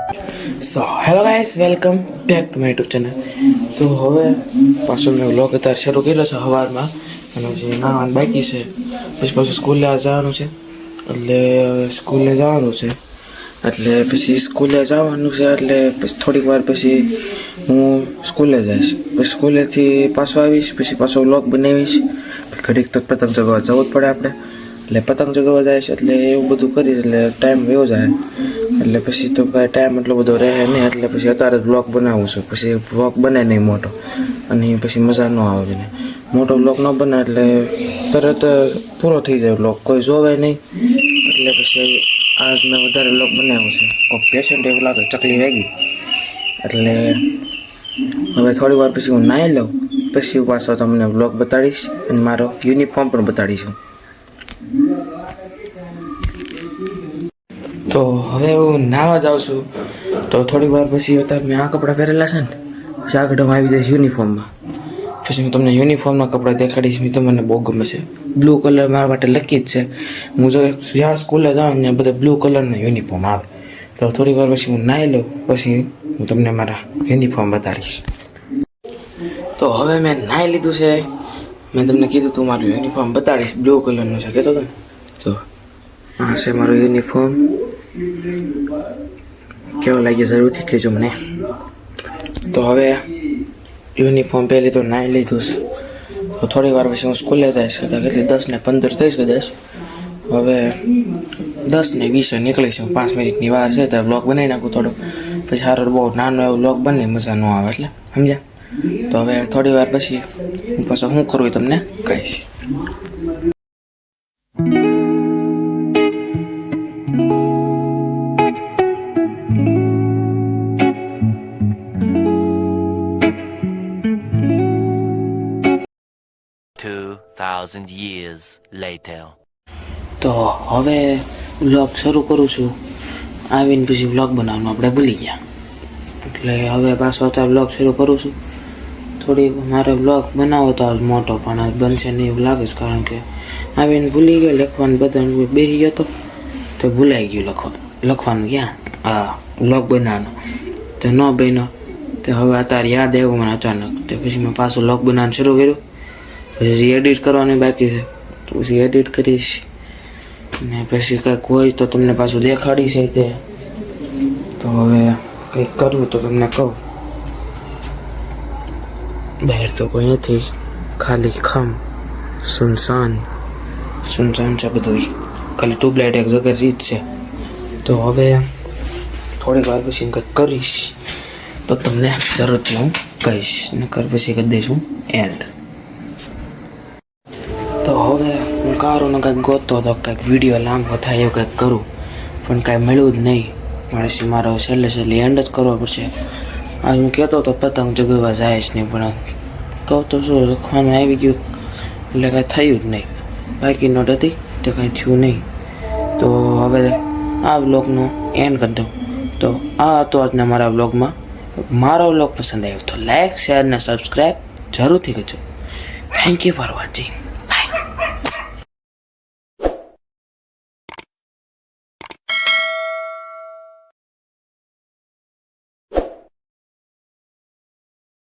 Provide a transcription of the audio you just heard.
So hello guys, welcome back to my YouTube channel. તો હવે પાછો મેં વ્લોગ અત્યારે શરૂ કર્યો છે સવારમાં, અને પછી નાવાનું બાકી છે. પછી પાછું સ્કૂલે જવાનું છે, એટલે સ્કૂલે જવાનું છે એટલે પછી થોડીક વાર પછી હું સ્કૂલે જઈશ. પછી સ્કૂલેથી પાછો આવીશ, પછી પાછો વ્લોગ બનાવીશ. ઘડીક તો પતંગ ચગાવવા જવું જ પડે આપણે, એટલે પતંગ ચગાવવા જઈશ. એટલે એવું બધું કરીશ એટલે ટાઈમ વયો જાય. એટલે પછી તો કાંઈ ટાઈમ એટલો બધો રહે નહીં, એટલે પછી અત્યારે જ વ્લોગ બનાવું છું. પછી વ્લોગ બને નહીં મોટો, અને પછી મજા ન આવે ને. મોટો વ્લોગ ન બને એટલે તરત પૂરો થઈ જાય વ્લોગ, કોઈ જોવે નહીં. એટલે પછી આજ મેં વધારે વ્લોગ બનાવ્યો છે. કોઈ પેશન્ટ એવું લાગે ચકલી વાગી, એટલે હવે થોડી વાર પછી હું નાહી લઉં, પછી પાછો તમને વ્લોગ બતાડીશ અને મારો યુનિફોર્મ પણ બતાડીશું. તો હવે હું નાહવા જાઉં છું. તો થોડી વાર પછી અત્યારે મેં આ કપડાં પહેરેલા છે ને, પછી આગળ હું આવી જઈશ યુનિફોર્મમાં. પછી હું તમને યુનિફોર્મના કપડાં દેખાડીશ. મેં તમને બહુ ગમે છે. બ્લુ કલર મારા માટે લકી જ છે. હું જો જ્યાં સ્કૂલે જાઉં ને બધા બ્લુ કલરના યુનિફોર્મ આવે. તો થોડી વાર પછી હું નાહી લઉં, પછી હું તમને મારા યુનિફોર્મ બતાડીશ. તો હવે મેં નાહી લીધું છે. મેં તમને કીધું તું મારું યુનિફોર્મ બતાડીશ, બ્લુ કલરનું છે કહેતો હતો ને. તો આ છે મારો યુનિફોર્મ. કેવો લાગ્યો જરૂરથી કહેજો મને. તો હવે યુનિફોર્મ પહેલી તો નાહી લીધું છે. તો થોડી વાર પછી હું સ્કૂલે જઈશ. કેટલી 10:15 થઈશ કદાચ. હવે 10:20 નીકળીશું. 5 મિનિટની વાર છે, તો બ્લોગ બનાવી નાખું થોડું. પછી સારો બહુ નાનો એવો બ્લોગ બને, મજા ન આવે, એટલે સમજ્યા. તો હવે થોડી વાર પછી હું પાછું શું કરું એ તમને કહીશ. Years later. તો હવે વ્લોગ શરૂ કરું છું. આવીને પછી વ્લોગ બનાવવાનું આપણે ભૂલી ગયા, એટલે હવે પાછો અત્યારે વ્લોગ શરૂ કરું છું. થોડીક મારે વ્લોગ બનાવો તો મોટો, પણ આ બનશે નહીં એવું લાગે છે, કારણ કે આવીને ભૂલી ગયો લખવાનું. બધા બેસી ગયો તો ભૂલાઈ ગયું લખવાનું ક્યાં હા વ્લોગ બનાવવાનો. તો ન બન્યો, તો હવે અત્યારે યાદ આવ્યું મને અચાનક. તો પછી મેં પાછું વ્લોગ બનાવવાનું શરૂ કર્યું. પછી એડિટ કરવાની બાકી છે, તો પછી એડિટ કરીશ, ને પછી કંઈક હોય તો તમને પાછું દેખાડીશ. તે તો હવે કંઈક કરવું તો તમને કહું. બહાર તો કોઈ નથી, ખાલી સુનસાન છે બધું. ખાલી ટ્યુબલાઇટ એક જગ્યાએ રીત છે. તો હવે થોડીક વાર પછી કંઈક કરીશ તો તમને જરૂરથી હું કહીશ, નકર પછી કરી દઈશ હું એન્ડ. તો હવે હું કારોને કંઈક ગોતતો હતો, કંઈક વિડીયો લાંબો થાય એવું કંઈક કરું, પણ કાંઈ મળ્યું જ નહીં. મારો છેલ્લે એન્ડ જ કરવો પડશે. આજ હું કહેતો હતો પતંગ ચગાવવા જાય જ નહીં, પણ કહું તો શું લખવાનું આવી ગયું, એટલે કાંઈ થયું જ નહીં. બાકી નોટ હતી તે કાંઈ થયું નહીં. તો હવે આ વ્લોગનો એન્ડ કરી દઉં. તો આ હતો આજના મારા વ્લોગમાં. મારો વ્લોગ પસંદ આવ્યો તો લાઈક, શેર અને સબસ્ક્રાઈબ જરૂરથી કરજો. Thank you for watching.